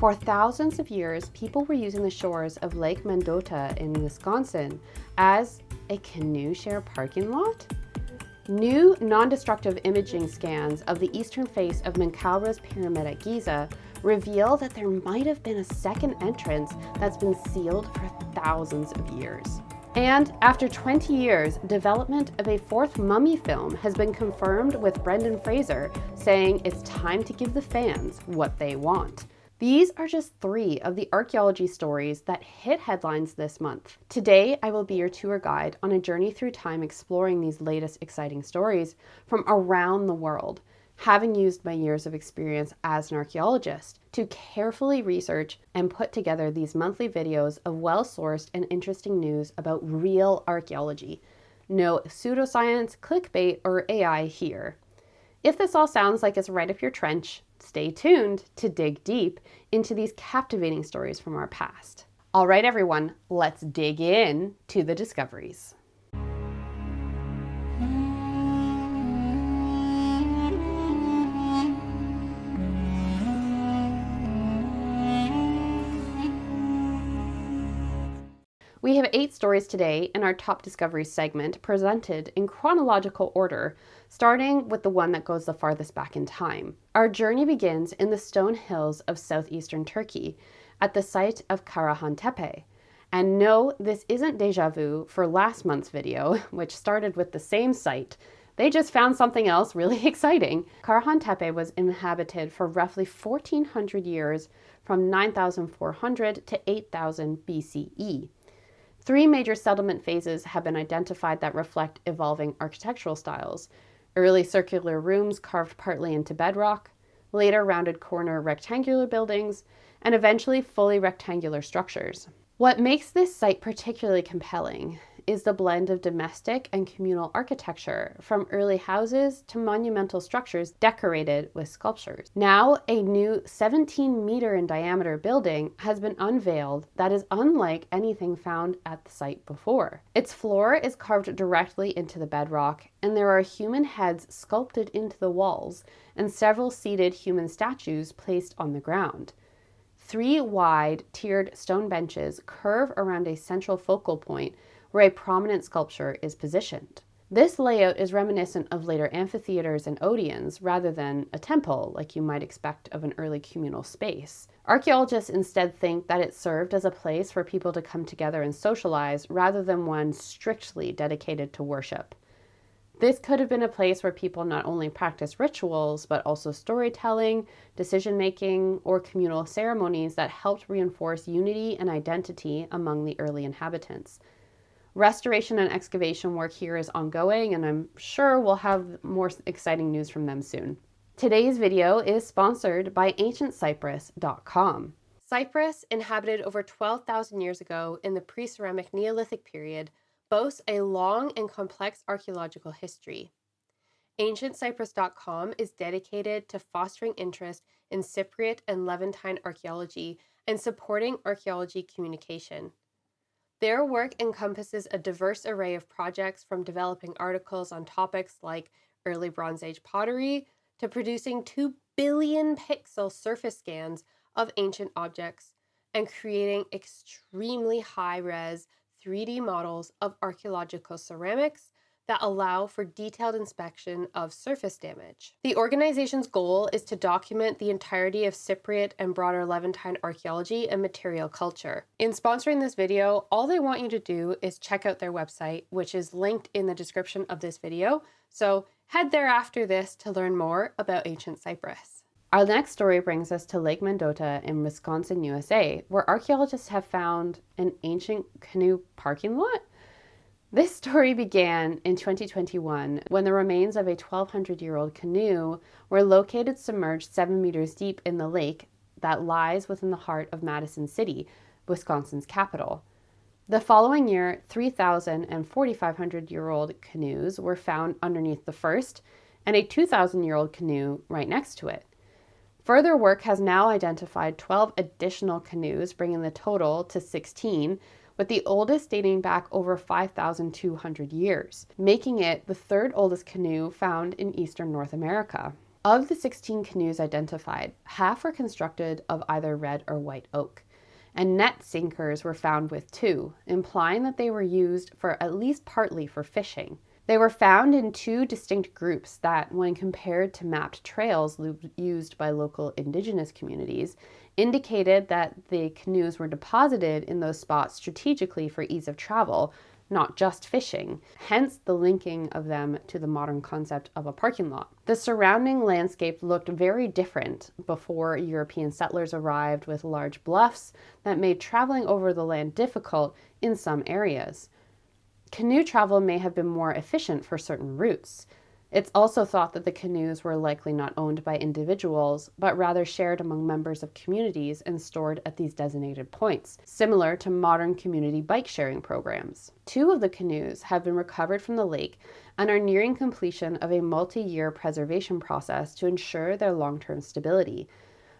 For thousands of years, people were using the shores of Lake Mendota in Wisconsin as a canoe share parking lot. New non-destructive imaging scans of the eastern face of Menkaura's pyramid at Giza reveal that there might have been a second entrance that's been sealed for thousands of years. And after 20 years, development of a fourth mummy film has been confirmed, with Brendan Fraser saying it's time to give the fans what they want. These are just 3 of the archaeology stories that hit headlines this month. Today, I will be your tour guide on a journey through time exploring these latest exciting stories from around the world, having used my years of experience as an archaeologist to carefully research and put together these monthly videos of well-sourced and interesting news about real archaeology. No pseudoscience, clickbait, or AI here. If this all sounds like it's right up your trench, stay tuned to dig deep into these captivating stories from our past. All right, everyone, let's dig in to the discoveries. We have 8 stories today in our top discoveries segment, presented in chronological order, starting with the one that goes the farthest back in time. Our journey begins in the stone hills of southeastern Turkey at the site of Karahan Tepe. And no, this isn't deja vu for last month's video, which started with the same site. They just found something else really exciting. Karahan Tepe was inhabited for roughly 1,400 years, from 9,400 to 8,000 BCE. 3 major settlement phases have been identified that reflect evolving architectural styles: early circular rooms carved partly into bedrock, later rounded corner rectangular buildings, and eventually fully rectangular structures. What makes this site particularly compelling is the blend of domestic and communal architecture, from early houses to monumental structures decorated with sculptures. Now, a new 17-meter in diameter building has been unveiled that is unlike anything found at the site before. Its floor is carved directly into the bedrock, and there are human heads sculpted into the walls and several seated human statues placed on the ground. 3 wide, tiered stone benches curve around a central focal point where a prominent sculpture is positioned. This layout is reminiscent of later amphitheaters and odeons rather than a temple like you might expect of an early communal space. Archaeologists instead think that it served as a place for people to come together and socialize rather than one strictly dedicated to worship. This could have been a place where people not only practiced rituals, but also storytelling, decision-making, or communal ceremonies that helped reinforce unity and identity among the early inhabitants. Restoration and excavation work here is ongoing, and I'm sure we'll have more exciting news from them soon. Today's video is sponsored by AncientCyprus.com. Cyprus, inhabited over 12,000 years ago in the pre-ceramic Neolithic period, boasts a long and complex archaeological history. AncientCyprus.com is dedicated to fostering interest in Cypriot and Levantine archaeology and supporting archaeology communication. Their work encompasses a diverse array of projects, from developing articles on topics like early Bronze Age pottery to producing 2 billion pixel surface scans of ancient objects and creating extremely high-res 3D models of archaeological ceramics that allow for detailed inspection of surface damage. The organization's goal is to document the entirety of Cypriot and broader Levantine archaeology and material culture. In sponsoring this video, all they want you to do is check out their website, which is linked in the description of this video, so head there after this to learn more about ancient Cyprus. Our next story brings us to Lake Mendota in Wisconsin, USA, where archaeologists have found an ancient canoe parking lot. This story began in 2021 when the remains of a 1,200-year-old canoe were located submerged 7 meters deep in the lake that lies within the heart of Madison City, Wisconsin's capital. The following year, 3,000 and 4,500-year-old canoes were found underneath the first, and a 2,000-year-old canoe right next to it. Further work has now identified 12 additional canoes, bringing the total to 16, with the oldest dating back over 5,200 years, making it the 3rd oldest canoe found in eastern North America. Of the 16 canoes identified, half were constructed of either red or white oak, and net sinkers were found with 2, implying that they were used for at least partly for fishing. They were found in 2 distinct groups that, when compared to mapped trails used by local indigenous communities, indicated that the canoes were deposited in those spots strategically for ease of travel, not just fishing, hence the linking of them to the modern concept of a parking lot. The surrounding landscape looked very different before European settlers arrived, with large bluffs that made traveling over the land difficult in some areas. Canoe travel may have been more efficient for certain routes. It's also thought that the canoes were likely not owned by individuals, but rather shared among members of communities and stored at these designated points, similar to modern community bike sharing programs. 2 of the canoes have been recovered from the lake and are nearing completion of a multi-year preservation process to ensure their long-term stability,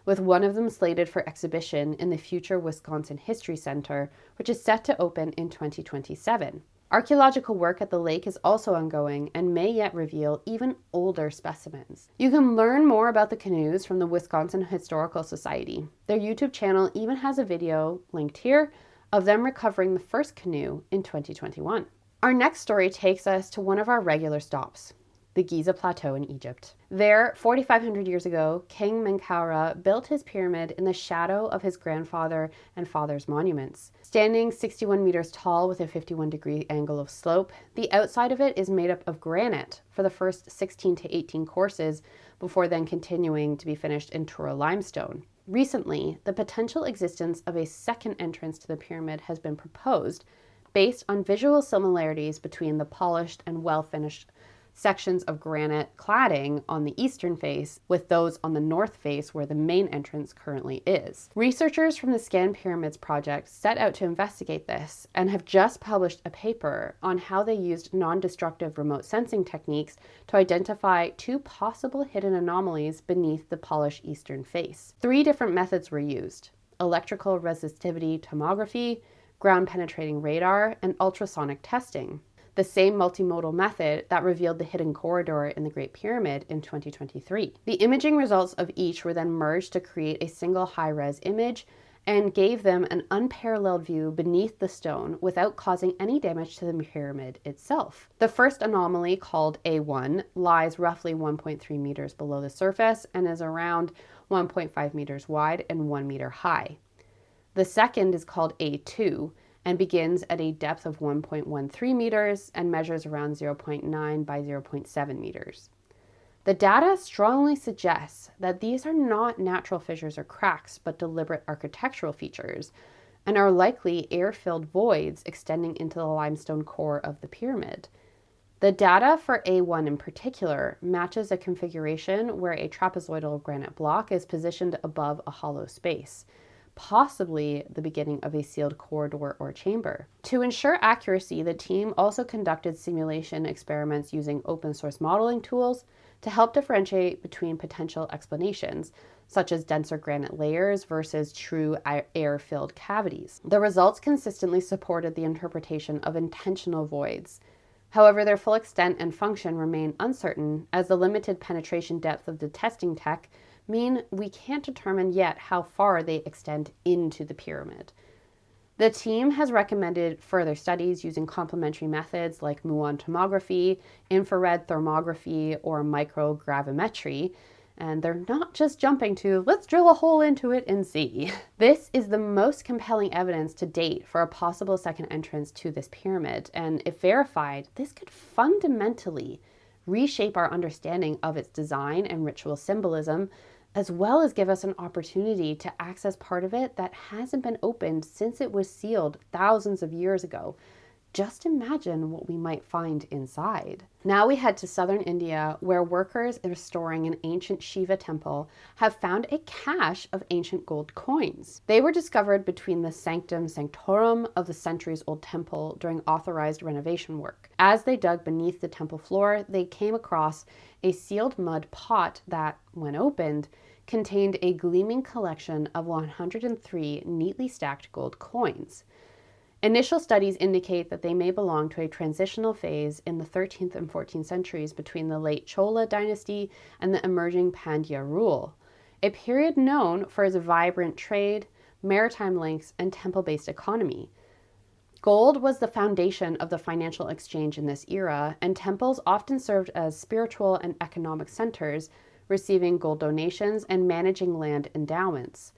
with one of them slated for exhibition in the future Wisconsin History Center, which is set to open in 2027. Archaeological work at the lake is also ongoing and may yet reveal even older specimens. You can learn more about the canoes from the Wisconsin Historical Society. Their YouTube channel even has a video, linked here, of them recovering the first canoe in 2021. Our next story takes us to one of our regular stops, the Giza Plateau in Egypt. There, 4,500 years ago, King Menkaura built his pyramid in the shadow of his grandfather and father's monuments. Standing 61 meters tall with a 51-degree angle of slope, the outside of it is made up of granite for the first 16 to 18 courses, before then continuing to be finished in Tura limestone. Recently, the potential existence of a second entrance to the pyramid has been proposed, based on visual similarities between the polished and well-finished sections of granite cladding on the eastern face with those on the north face where the main entrance currently is. Researchers from the Scan Pyramids project set out to investigate this and have just published a paper on how they used non-destructive remote sensing techniques to identify 2 possible hidden anomalies beneath the polished eastern face. 3 different methods were used: electrical resistivity tomography, ground penetrating radar, and ultrasonic testing, the same multimodal method that revealed the hidden corridor in the Great Pyramid in 2023. The imaging results of each were then merged to create a single high-res image and gave them an unparalleled view beneath the stone without causing any damage to the pyramid itself. The first anomaly, called A1, lies roughly 1.3 meters below the surface and is around 1.5 meters wide and 1 meter high. The second is called A2, and begins at a depth of 1.13 meters and measures around 0.9 by 0.7 meters. The data strongly suggests that these are not natural fissures or cracks, but deliberate architectural features, and are likely air-filled voids extending into the limestone core of the pyramid. The data for A1 in particular matches a configuration where a trapezoidal granite block is positioned above a hollow space, possibly the beginning of a sealed corridor or chamber. To ensure accuracy, the team also conducted simulation experiments using open source modeling tools to help differentiate between potential explanations, such as denser granite layers versus true air-filled cavities. The results consistently supported the interpretation of intentional voids. However, their full extent and function remain uncertain, as the limited penetration depth of the testing tech mean we can't determine yet how far they extend into the pyramid. The team has recommended further studies using complementary methods like muon tomography, infrared thermography, or microgravimetry, and they're not just jumping to, let's drill a hole into it and see. This is the most compelling evidence to date for a possible second entrance to this pyramid, and if verified, this could fundamentally reshape our understanding of its design and ritual symbolism, as well as give us an opportunity to access part of it that hasn't been opened since it was sealed thousands of years ago. Just imagine what we might find inside. Now we head to southern India, where workers restoring an ancient Shiva temple have found a cache of ancient gold coins. They were discovered between the sanctum sanctorum of the centuries-old temple during authorized renovation work. As they dug beneath the temple floor, they came across a sealed mud pot that, when opened, contained a gleaming collection of 103 neatly stacked gold coins. Initial studies indicate that they may belong to a transitional phase in the 13th and 14th centuries between the late Chola dynasty and the emerging Pandya rule, a period known for its vibrant trade, maritime links, and temple-based economy. Gold was the foundation of the financial exchange in this era, and temples often served as spiritual and economic centers, receiving gold donations and managing land endowments.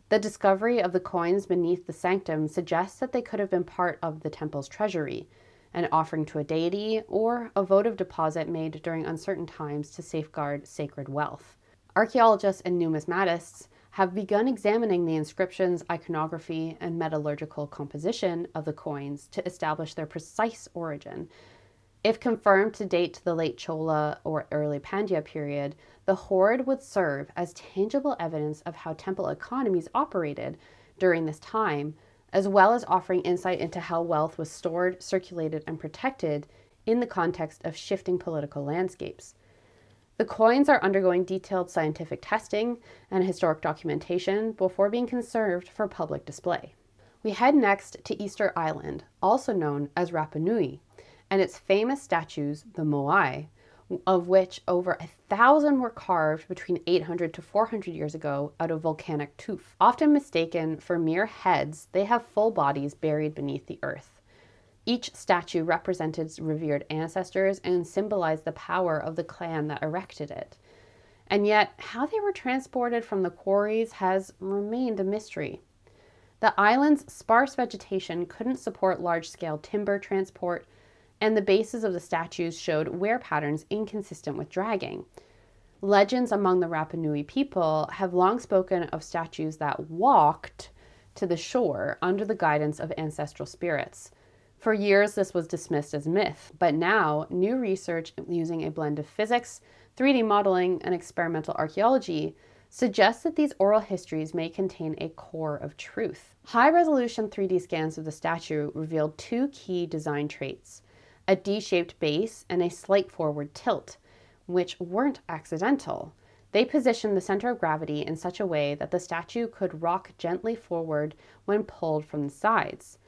The discovery of the coins beneath the sanctum suggests that they could have been part of the temple's treasury, an offering to a deity, or a votive deposit made during uncertain times to safeguard sacred wealth. Archaeologists and numismatists have begun examining the inscriptions, iconography, and metallurgical composition of the coins to establish their precise origin. If confirmed to date to the late Chola or early Pandya period, the hoard would serve as tangible evidence of how temple economies operated during this time, as well as offering insight into how wealth was stored, circulated, and protected in the context of shifting political landscapes. The coins are undergoing detailed scientific testing and historic documentation before being conserved for public display. We head next to Easter Island, also known as Rapa Nui, and its famous statues, the moai, of which over 1,000 were carved between 800 to 400 years ago out of volcanic tuff. Often mistaken for mere heads, they have full bodies buried beneath the earth. Each statue represented revered ancestors and symbolized the power of the clan that erected it. And yet, how they were transported from the quarries has remained a mystery. The island's sparse vegetation couldn't support large-scale timber transport, and the bases of the statues showed wear patterns inconsistent with dragging. Legends among the Rapa Nui people have long spoken of statues that walked to the shore under the guidance of ancestral spirits. For years, this was dismissed as myth, but now, new research using a blend of physics, 3D modeling, and experimental archaeology suggests that these oral histories may contain a core of truth. High-resolution 3D scans of the statue revealed two key design traits: a D-shaped base and a slight forward tilt, which weren't accidental. They positioned the center of gravity in such a way that the statue could rock gently forward when pulled from the sides.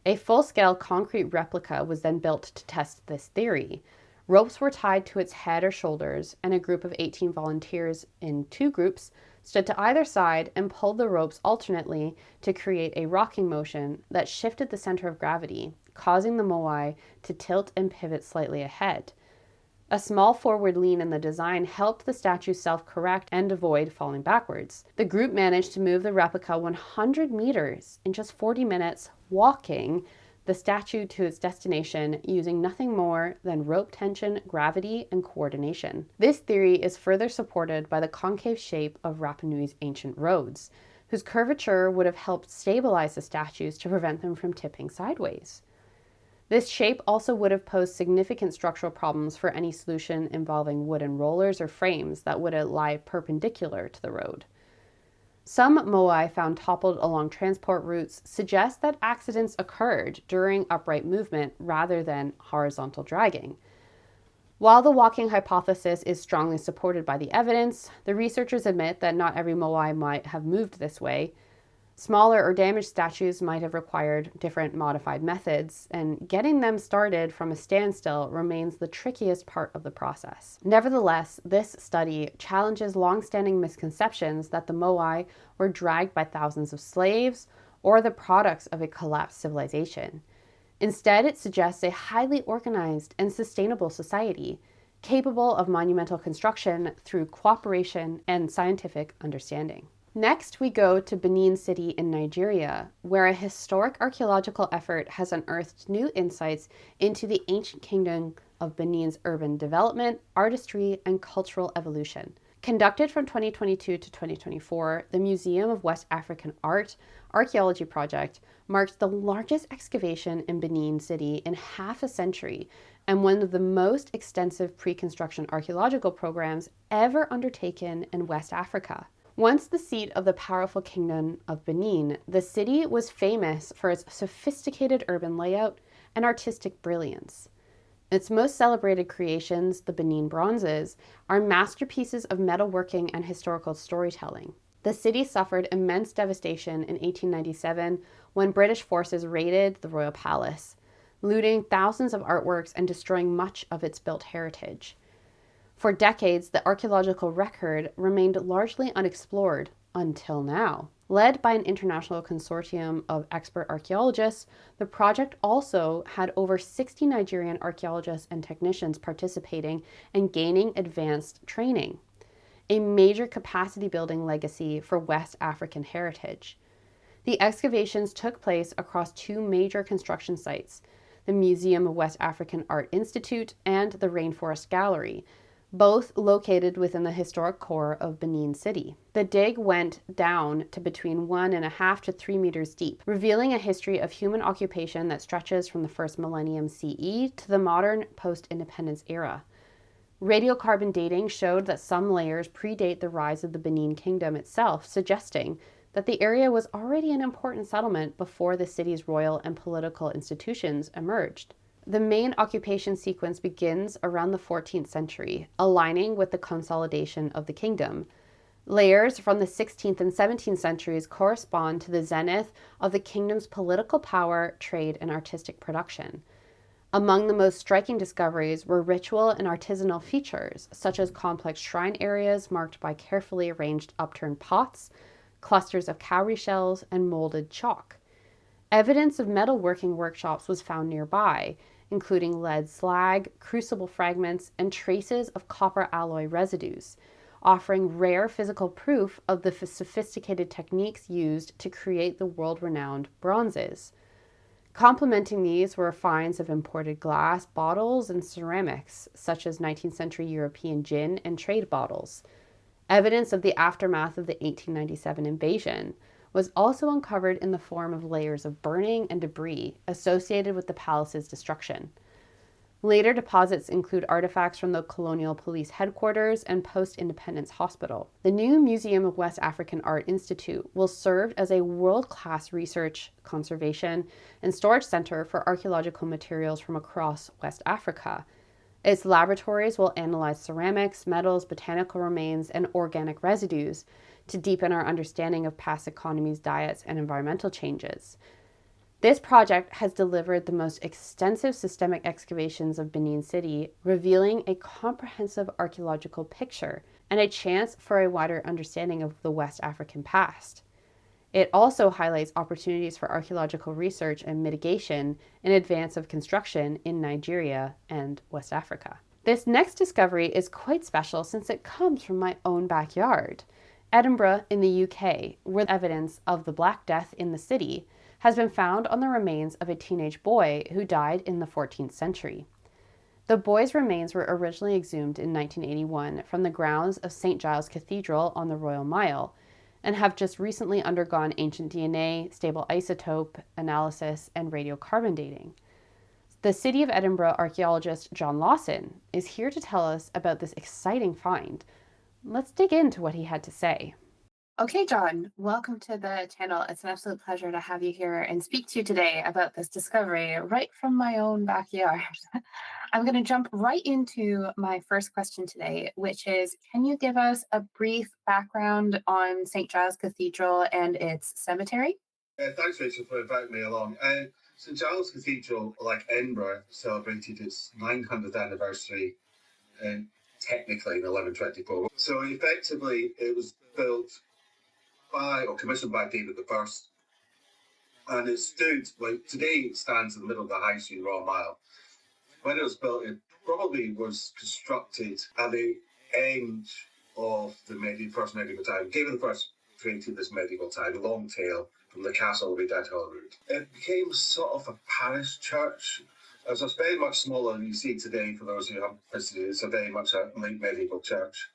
A full-scale concrete replica was then built to test this theory. Ropes were tied to its head or shoulders, and a group of 18 volunteers in two groups stood to either side and pulled the ropes alternately to create a rocking motion that shifted the center of gravity, causing the moai to tilt and pivot slightly ahead. A small forward lean in the design helped the statue self-correct and avoid falling backwards. The group managed to move the replica 100 meters in just 40 minutes, walking the statue to its destination using nothing more than rope tension, gravity, and coordination. This theory is further supported by the concave shape of Rapa Nui's ancient roads, whose curvature would have helped stabilize the statues to prevent them from tipping sideways. This shape also would have posed significant structural problems for any solution involving wooden rollers or frames that would lie perpendicular to the road. Some moai found toppled along transport routes suggest that accidents occurred during upright movement rather than horizontal dragging. While the walking hypothesis is strongly supported by the evidence, the researchers admit that not every moai might have moved this way. Smaller or damaged statues might have required different modified methods, and getting them started from a standstill remains the trickiest part of the process. Nevertheless, this study challenges long-standing misconceptions that the moai were dragged by thousands of slaves or the products of a collapsed civilization. Instead, it suggests a highly organized and sustainable society, capable of monumental construction through cooperation and scientific understanding. Next, we go to Benin City in Nigeria, where a historic archaeological effort has unearthed new insights into the ancient kingdom of Benin's urban development, artistry, and cultural evolution. Conducted from 2022 to 2024, the Museum of West African Art Archaeology project marked the largest excavation in Benin City in half a century and one of the most extensive pre-construction archaeological programs ever undertaken in West Africa. Once the seat of the powerful kingdom of Benin, the city was famous for its sophisticated urban layout and artistic brilliance. Its most celebrated creations, the Benin bronzes, are masterpieces of metalworking and historical storytelling. The city suffered immense devastation in 1897 when British forces raided the royal palace, looting thousands of artworks and destroying much of its built heritage. For decades, the archaeological record remained largely unexplored until now. Led by an international consortium of expert archaeologists, the project also had over 60 Nigerian archaeologists and technicians participating and gaining advanced training, a major capacity building legacy for West African heritage. The excavations took place across two major construction sites, the Museum of West African Art Institute and the Rainforest Gallery, both located within the historic core of Benin City. The dig went down to between 1.5 to 3 meters deep, revealing a history of human occupation that stretches from the first millennium CE to the modern post-independence era. Radiocarbon dating showed that some layers predate the rise of the Benin Kingdom itself, suggesting that the area was already an important settlement before the city's royal and political institutions emerged. The main occupation sequence begins around the 14th century, aligning with the consolidation of the kingdom. Layers from the 16th and 17th centuries correspond to the zenith of the kingdom's political power, trade, and artistic production. Among the most striking discoveries were ritual and artisanal features, such as complex shrine areas marked by carefully arranged upturned pots, clusters of cowrie shells, and molded chalk. Evidence of metalworking workshops was found nearby, including lead slag, crucible fragments, and traces of copper alloy residues, offering rare physical proof of the sophisticated techniques used to create the world-renowned bronzes. Complementing these were finds of imported glass, bottles, and ceramics, such as 19th century European gin and trade bottles. Evidence of the aftermath of the 1897 invasion was also uncovered in the form of layers of burning and debris associated with the palace's destruction. Later deposits include artifacts from the Colonial Police Headquarters and Post-Independence Hospital. The new Museum of West African Art Institute will serve as a world-class research, conservation, and storage center for archaeological materials from across West Africa. Its laboratories will analyze ceramics, metals, botanical remains, and organic residues to deepen our understanding of past economies, diets, and environmental changes. This project has delivered the most extensive systemic excavations of Benin City, revealing a comprehensive archaeological picture and a chance for a wider understanding of the West African past. It also highlights opportunities for archaeological research and mitigation in advance of construction in Nigeria and West Africa. This next discovery is quite special since it comes from my own backyard. Edinburgh in the UK, where evidence of the Black Death in the city has been found on the remains of a teenage boy who died in the 14th century. The boy's remains were originally exhumed in 1981 from the grounds of St. Giles Cathedral on the Royal Mile and have just recently undergone ancient DNA, stable isotope analysis, and radiocarbon dating. The City of Edinburgh archaeologist John Lawson is here to tell us about this exciting find. Let's dig into what he had to say. Okay, John, welcome to the channel. It's an absolute pleasure to have you here and speak to you today about this discovery right from my own backyard. I'm going to jump right into my first question today, which is, can you give us a brief background on St. Giles Cathedral and its cemetery? Thanks, Rachel, for inviting me along. St. Giles Cathedral, like Edinburgh, celebrated its 900th anniversary technically in 1124. So effectively, it was built by or commissioned by David I, and it stood, like today it stands in the middle of the High Street Royal Mile. When it was built, it probably was constructed at the end of the first medieval time. David I created this medieval time, a long tail from the castle all the way down to Holyrood. It became sort of a parish church. So it's very much smaller than you see today. For those who haven't visited, it's a very much a late medieval church.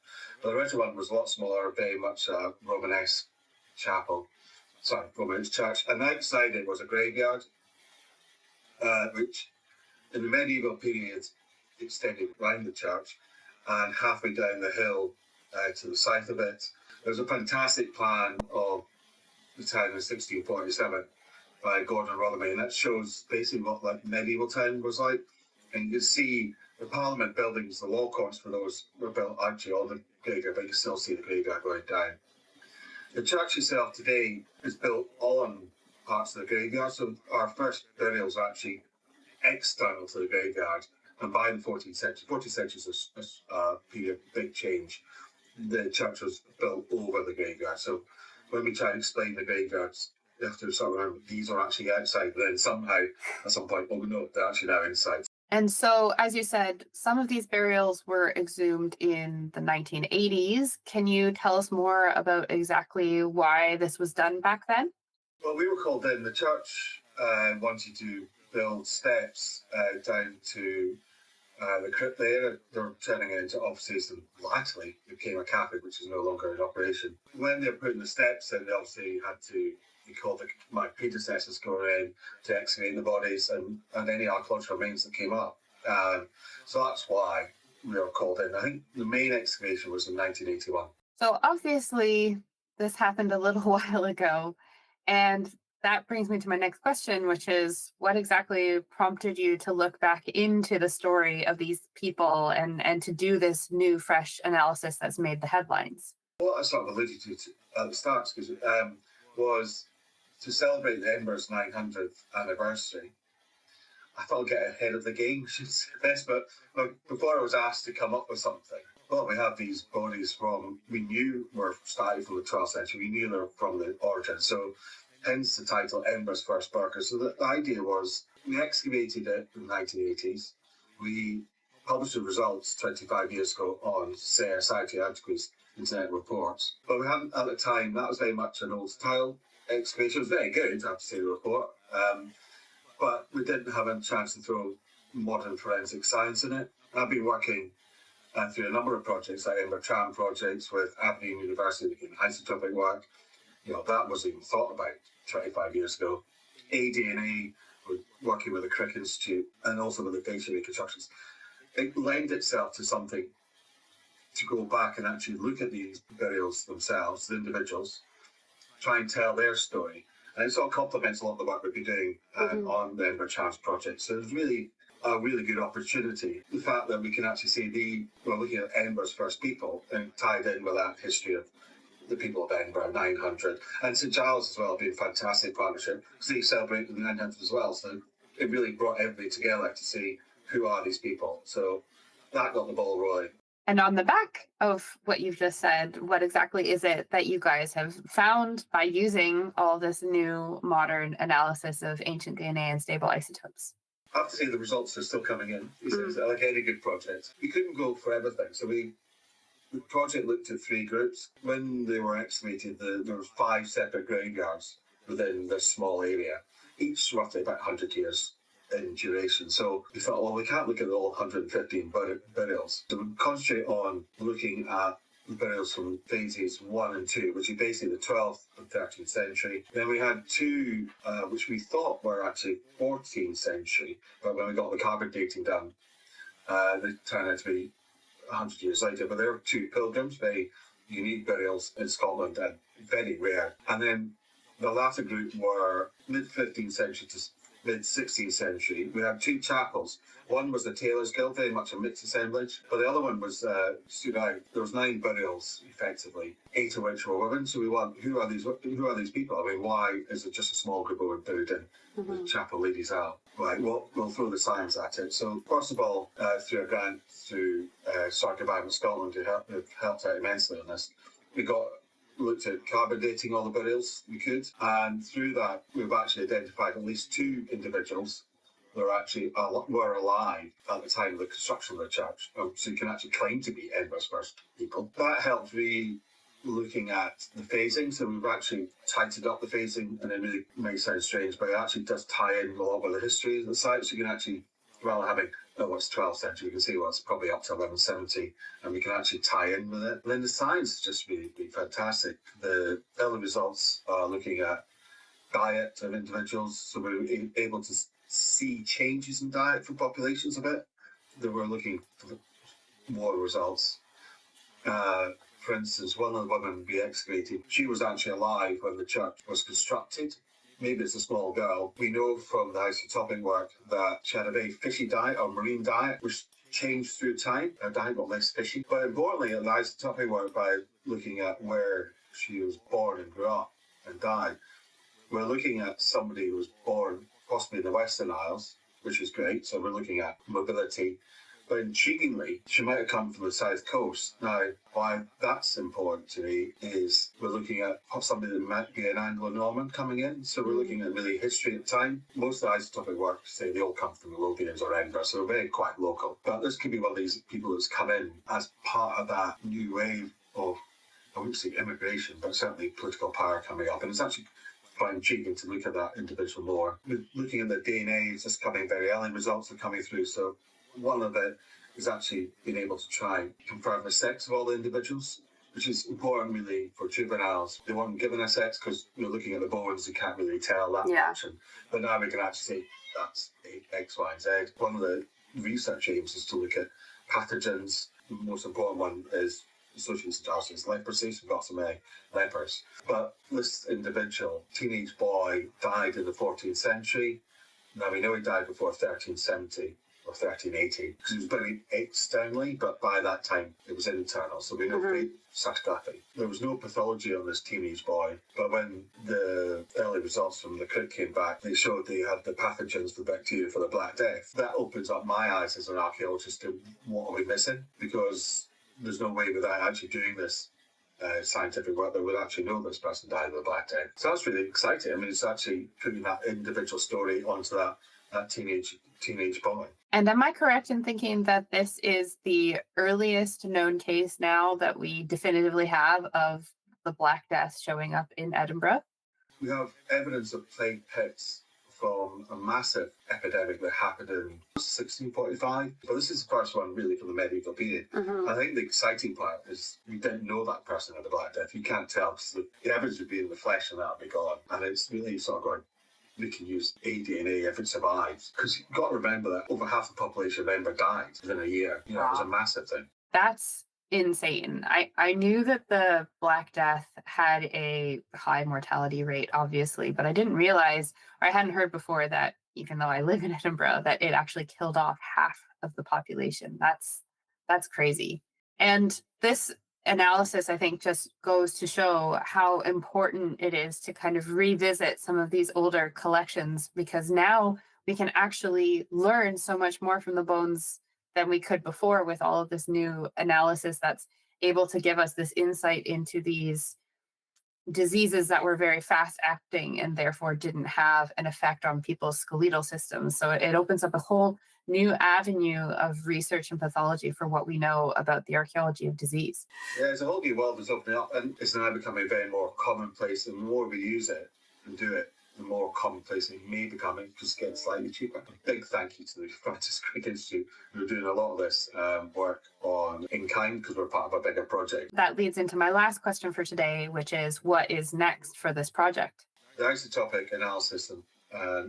But the original one was a lot smaller, very much a Romanesque Romanesque church. And outside it was a graveyard, which in the medieval period extended around the church, and halfway down the hill to the south of it, there's a fantastic plan of the town in 1647 by Gordon Rothermere, and that shows basically what like medieval town was like. And you can see the Parliament buildings, the law courts for those were built actually on the graveyard, but you can still see the graveyard going down. The church itself today is built on parts of the graveyard, so our first burials are actually external to the graveyard. And by the 14th century is a period of big change. The church was built over the graveyard. So when we try and explain the graveyards, you have to sort of remember these are actually outside, but then somehow at some point, oh no, they're actually now inside. And so, as you said, some of these burials were exhumed in the 1980s. Can you tell us more about exactly why this was done back then? Well, we were called in. The church wanted to build steps down to the crypt there. They were turning it into offices and latterly became a cafe, which is no longer in operation. When they were putting the steps in, they obviously had to, we called my predecessors go in to excavate the bodies and any archaeological remains that came up. So that's why we were called in. I think the main excavation was in 1981. So obviously this happened a little while ago, and that brings me to my next question, which is what exactly prompted you to look back into the story of these people and to do this new, fresh analysis that's made the headlines? What I sort of alluded to at the start was to celebrate the Edinburgh's 900th anniversary. I thought I'd get ahead of the game, but before I was asked to come up with something, well, we have these bodies we knew were started from the 12th century, we knew they were from the origin, so hence the title Edinburgh's First Burghers. So the idea was we excavated it in the 1980s. We published the results 25 years ago on Society of Antiquities Internet Reports. But we hadn't, at the time, that was very much an old style excavation. It was very good, I have to say, the report. But we didn't have a chance to throw modern forensic science in it. I've been working through a number of projects, like Edinburgh Tram projects with Aberdeen University in isotopic work. That wasn't even thought about 25 years ago. AD&A, working with the Crick Institute and also with the facial reconstructions. It lent itself to something to go back and actually look at these burials themselves, the individuals, try and tell their story. And it sort of complements a lot of the work we've been doing on the Edinburgh Tram project. So it's really a really good opportunity. The fact that we can actually see we're looking at Edinburgh's first people and tied in with that history of the people of Edinburgh, 900. And St Giles as well, being a fantastic partnership, because they celebrate the 900 as well. So it really brought everybody together to see who are these people. So that got the ball rolling. And on the back of what you've just said, what exactly is it that you guys have found by using all this new modern analysis of ancient DNA and stable isotopes? I have to say the results are still coming in. It's like any good project. We couldn't go for everything. So the project looked at 3 groups. When they were excavated, there were 5 separate graveyards within this small area, each roughly about 100 years in duration. So we thought, well, we can't look at all 115 burials. So we concentrate on looking at the burials from phases 1 and 2, which is basically the 12th and 13th century. Then we had 2, which we thought were actually 14th century, but when we got the carbon dating done, they turned out to be 100 years later. But there were 2 pilgrims, very unique burials in Scotland and very rare. And then the latter group were mid-15th century to mid-16th century. We had 2 chapels. One was the Tailors Guild, very much a mixed assemblage, but the other one was stood out. There was 9 burials, effectively, 8 of which were women. So we want, who are these people? I mean, why is it just a small group of women buried in the chapel ladies out? Right, we'll throw the science at it. So first of all, through a grant through Sarkavan Scotland, who helped out immensely on this, we looked at carbon dating all the burials we could, and through that we've actually identified at least 2 individuals that were alive at the time of the construction of the church, so you can actually claim to be Edinburgh's first people. That helped really looking at the phasing, so we've actually tightened up the phasing, and it really may sound strange, but it actually does tie in a lot with the history of the site, so you can actually, rather than having it's 12th century, you can see it's probably up to 1170, and we can actually tie in with it. And then the science has just really been fantastic. The early results are looking at diet of individuals, so we were able to see changes in diet for populations a bit. They were looking for more results. For instance, one of the women we excavated, she was actually alive when the church was constructed. Maybe it's a small girl. We know from the isotopic work that she had a very fishy diet, or marine diet, which changed through time. Her diet got less fishy. But importantly, in the isotopic work, by looking at where she was born and grew up and died. We're looking at somebody who was born possibly in the Western Isles, which is great. So we're looking at mobility. But intriguingly, she might have come from the south coast. Now, why that's important to me is we're looking at somebody that might be an Anglo-Norman coming in. So we're looking at really history at the time. Most of the isotopic work say they all come from the Lothians or Edinburgh, so they're very quite local. But this could be one of these people that's come in as part of that new wave of, I wouldn't say immigration, but certainly political power coming up. And it's actually quite intriguing to look at that individual more. Looking at the DNA, it's just coming very early, results are coming through. So one of it is actually being able to try and confirm the sex of all the individuals, which is important really for juveniles. They weren't given a sex because you're looking at the bones, you can't really tell that much. But now we can actually say that's X, Y, and Z. One of the research aims is to look at pathogens. The most important one is associated with leprosy, so we've got some lepers. But this individual, teenage boy, died in the 14th century. Now we know he died before 1370 or 1380 because he was buried externally, but by that time it was internal. So we know stratigraphy. There was no pathology on this teenage boy, but when the early results from the crypt came back, they showed they had the pathogens, the bacteria for the Black Death. That opens up my eyes as an archaeologist to what are we missing, because there's no way without actually doing this scientific work that would actually know this person died of the Black Death. So that's really exciting. I mean, it's actually putting that individual story onto that teenage boy. And am I correct in thinking that this is the earliest known case now that we definitively have of the Black Death showing up in Edinburgh? We have evidence of plague pits from a massive epidemic that happened in 1645. But this is the first one really from the medieval period. I think the exciting part is we didn't know that person had the Black Death. You can't tell because the evidence would be in the flesh and that would be gone. And it's really sort of going, we can use aDNA if it survives. Because you've got to remember that over half the population of Edinburgh died within a year. You know, it was a massive thing. That's insane. I knew that the Black Death had a high mortality rate, obviously, but I didn't realize, or I hadn't heard before that, even though I live in Edinburgh, that it actually killed off half of the population. That's crazy. And this analysis, I think, just goes to show how important it is to kind of revisit some of these older collections, because now we can actually learn so much more from the bones than we could before with all of this new analysis that's able to give us this insight into these diseases that were very fast acting and therefore didn't have an effect on people's skeletal systems. So it opens up a whole new avenue of research and pathology for what we know about the archaeology of disease. Yeah, it's a whole new world that's opening up, and it's now becoming very more commonplace. And the more we use it and do it, the more commonplace it may become, and just getting slightly cheaper. Big thank you to the Francis Crick Institute, who are doing a lot of this work on in kind, because we're part of a bigger project. That leads into my last question for today, which is, what is next for this project? The isotopic analysis and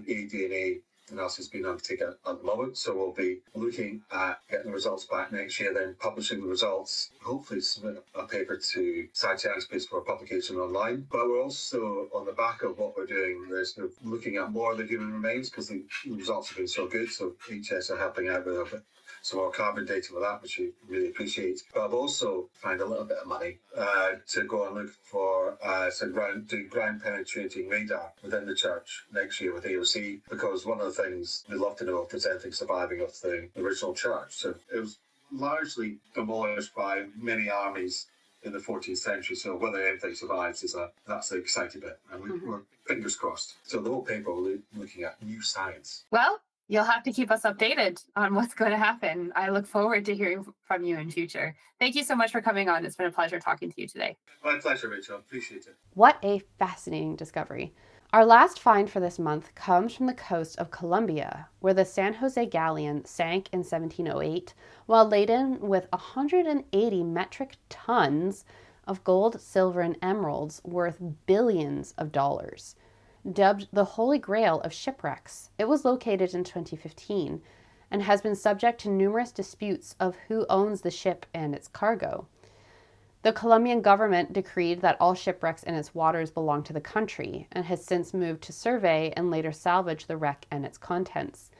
aDNA analysis being undertaken at the moment, so we'll be looking at getting the results back next year, then publishing the results, hopefully submit a paper to Science for publication online. But we're also, on the back of what we're doing, there's looking at more of the human remains, because the results have been so good, so HS are helping out with a bit some more carbon data for that, which we really appreciate. But I've also found a little bit of money to go and look for ground penetrating radar within the church next year with AOC, because one of the things we'd love to know is there's anything surviving of the original church. So it was largely demolished by many armies in the 14th century, so whether anything survives that's the exciting bit, and we're fingers crossed. So the whole paper we're looking at new science. Well, you'll have to keep us updated on what's going to happen. I look forward to hearing from you in future. Thank you so much for coming on. It's been a pleasure talking to you today. My pleasure, Rachel. Appreciate it. What a fascinating discovery. Our last find for this month comes from the coast of Colombia, where the San Jose galleon sank in 1708 while laden with 180 metric tons of gold, silver, and emeralds worth billions of dollars. Dubbed the Holy Grail of shipwrecks, it was located in 2015 and has been subject to numerous disputes of who owns the ship and its cargo. The Colombian government decreed that all shipwrecks in its waters belong to the country and has since moved to survey and later salvage the wreck and its contents.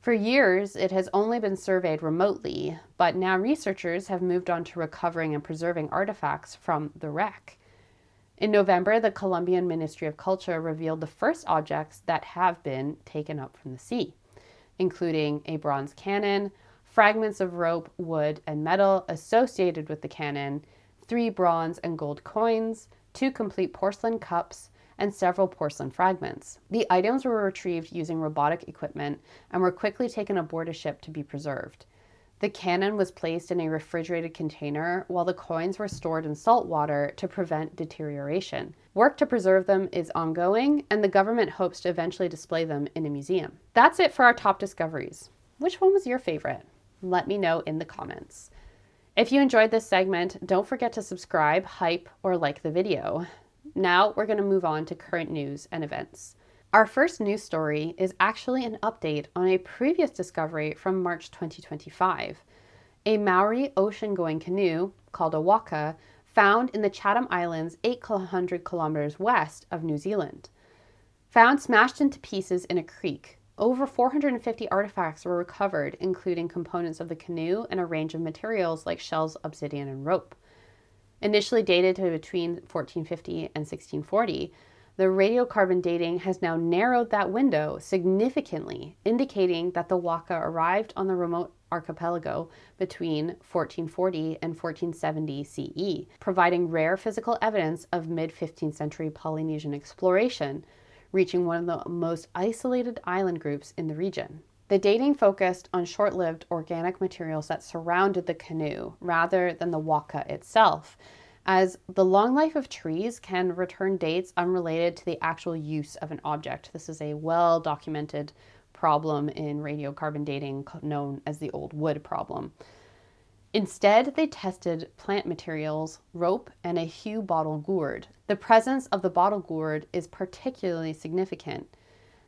For years, it has only been surveyed remotely, but now researchers have moved on to recovering and preserving artifacts from the wreck. In November, the Colombian Ministry of Culture revealed the first objects that have been taken up from the sea, including a bronze cannon, fragments of rope, wood, and metal associated with the cannon, 3 bronze and gold coins, 2 complete porcelain cups, and several porcelain fragments. The items were retrieved using robotic equipment and were quickly taken aboard a ship to be preserved. The cannon was placed in a refrigerated container while the coins were stored in salt water to prevent deterioration. Work to preserve them is ongoing, and the government hopes to eventually display them in a museum. That's it for our top discoveries. Which one was your favorite? Let me know in the comments. If you enjoyed this segment, don't forget to subscribe, hype, or like the video. Now we're going to move on to current news and events. Our first news story is actually an update on a previous discovery from March 2025. A Maori ocean-going canoe called a Waka found in the Chatham Islands 800 kilometers west of New Zealand. Found smashed into pieces in a creek, over 450 artifacts were recovered, including components of the canoe and a range of materials like shells, obsidian, and rope. Initially dated to between 1450 and 1640, the radiocarbon dating has now narrowed that window significantly, indicating that the Waka arrived on the remote archipelago between 1440 and 1470 CE, providing rare physical evidence of mid-15th century Polynesian exploration, reaching one of the most isolated island groups in the region. The dating focused on short-lived organic materials that surrounded the canoe rather than the Waka itself, as the long life of trees can return dates unrelated to the actual use of an object. This is a well-documented problem in radiocarbon dating known as the old wood problem. Instead, they tested plant materials, rope, and a Hugh bottle gourd. The presence of the bottle gourd is particularly significant.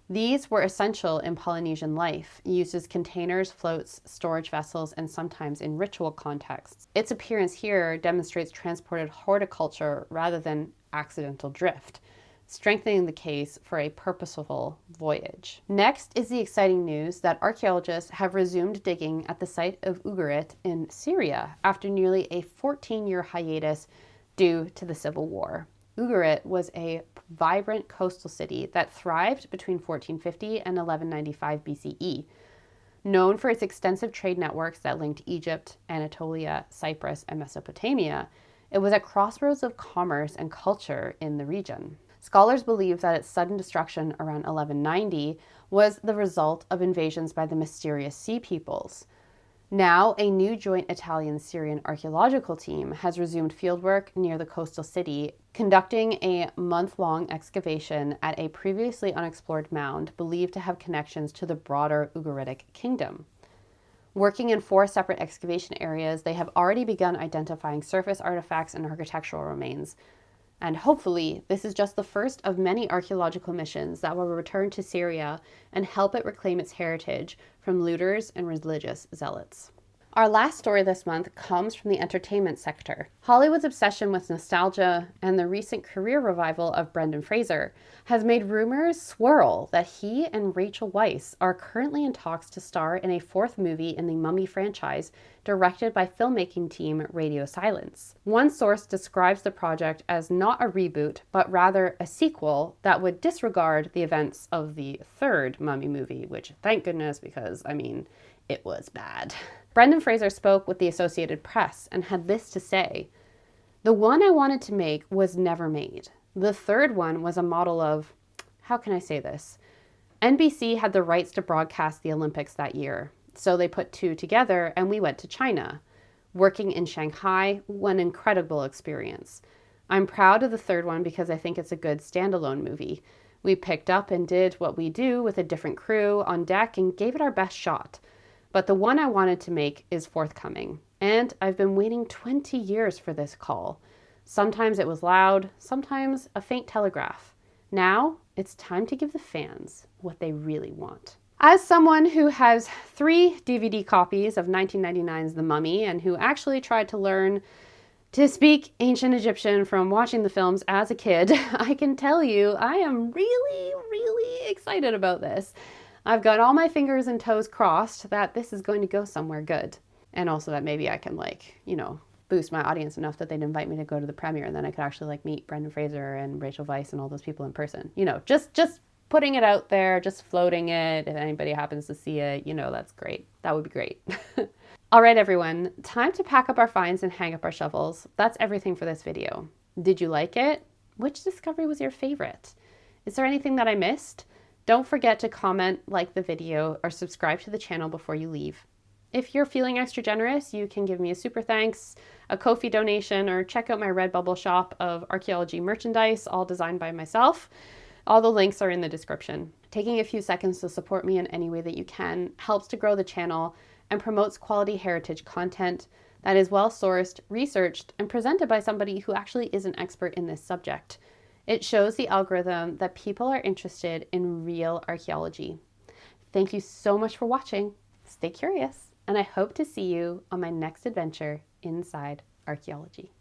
These were essential in Polynesian life, used as containers, floats, storage vessels, and sometimes in ritual contexts. Its appearance here demonstrates transported horticulture rather than accidental drift, strengthening the case for a purposeful voyage. Next is the exciting news that archaeologists have resumed digging at the site of Ugarit in Syria after nearly a 14-year hiatus due to the civil war. Ugarit was a vibrant coastal city that thrived between 1450 and 1195 BCE. Known for its extensive trade networks that linked Egypt, Anatolia, Cyprus, and Mesopotamia, it was a crossroads of commerce and culture in the region. Scholars believe that its sudden destruction around 1190 was the result of invasions by the mysterious sea peoples. Now, a new joint Italian-Syrian archaeological team has resumed fieldwork near the coastal city, conducting a month-long excavation at a previously unexplored mound believed to have connections to the broader Ugaritic kingdom. Working in 4 separate excavation areas, they have already begun identifying surface artifacts and architectural remains. And hopefully, this is just the first of many archaeological missions that will return to Syria and help it reclaim its heritage from looters and religious zealots. Our last story this month comes from the entertainment sector. Hollywood's obsession with nostalgia and the recent career revival of Brendan Fraser has made rumors swirl that he and Rachel Weisz are currently in talks to star in a 4th movie in the Mummy franchise, directed by filmmaking team Radio Silence. One source describes the project as not a reboot, but rather a sequel that would disregard the events of the 3rd Mummy movie, which thank goodness, because, it was bad. Brendan Fraser spoke with the Associated Press and had this to say: "The one I wanted to make was never made. The 3rd one was a model of, how can I say this? NBC had the rights to broadcast the Olympics that year, so they put 2 together and we went to China. Working in Shanghai, an incredible experience. I'm proud of the 3rd one because I think it's a good standalone movie. We picked up and did what we do with a different crew on deck and gave it our best shot. But the one I wanted to make is forthcoming, and I've been waiting 20 years for this call. Sometimes it was loud, sometimes a faint telegraph. Now it's time to give the fans what they really want." As someone who has 3 DVD copies of 1999's The Mummy and who actually tried to learn to speak ancient Egyptian from watching the films as a kid, I can tell you I am really, really excited about this. I've got all my fingers and toes crossed that this is going to go somewhere good. And also that maybe I can boost my audience enough that they'd invite me to go to the premiere, and then I could actually like meet Brendan Fraser and Rachel Weisz and all those people in person. You know, just putting it out there, just floating it. If anybody happens to see it, you know, that's great. That would be great. All right, everyone, time to pack up our finds and hang up our shovels. That's everything for this video. Did you like it? Which discovery was your favorite? Is there anything that I missed? Don't forget to comment, like the video, or subscribe to the channel before you leave. If you're feeling extra generous, you can give me a super thanks, a Ko-fi donation, or check out my Redbubble shop of archaeology merchandise, all designed by myself. All the links are in the description. Taking a few seconds to support me in any way that you can helps to grow the channel and promotes quality heritage content that is well-sourced, researched, and presented by somebody who actually is an expert in this subject. It shows the algorithm that people are interested in real archaeology. Thank you so much for watching. Stay curious, and I hope to see you on my next adventure inside archaeology.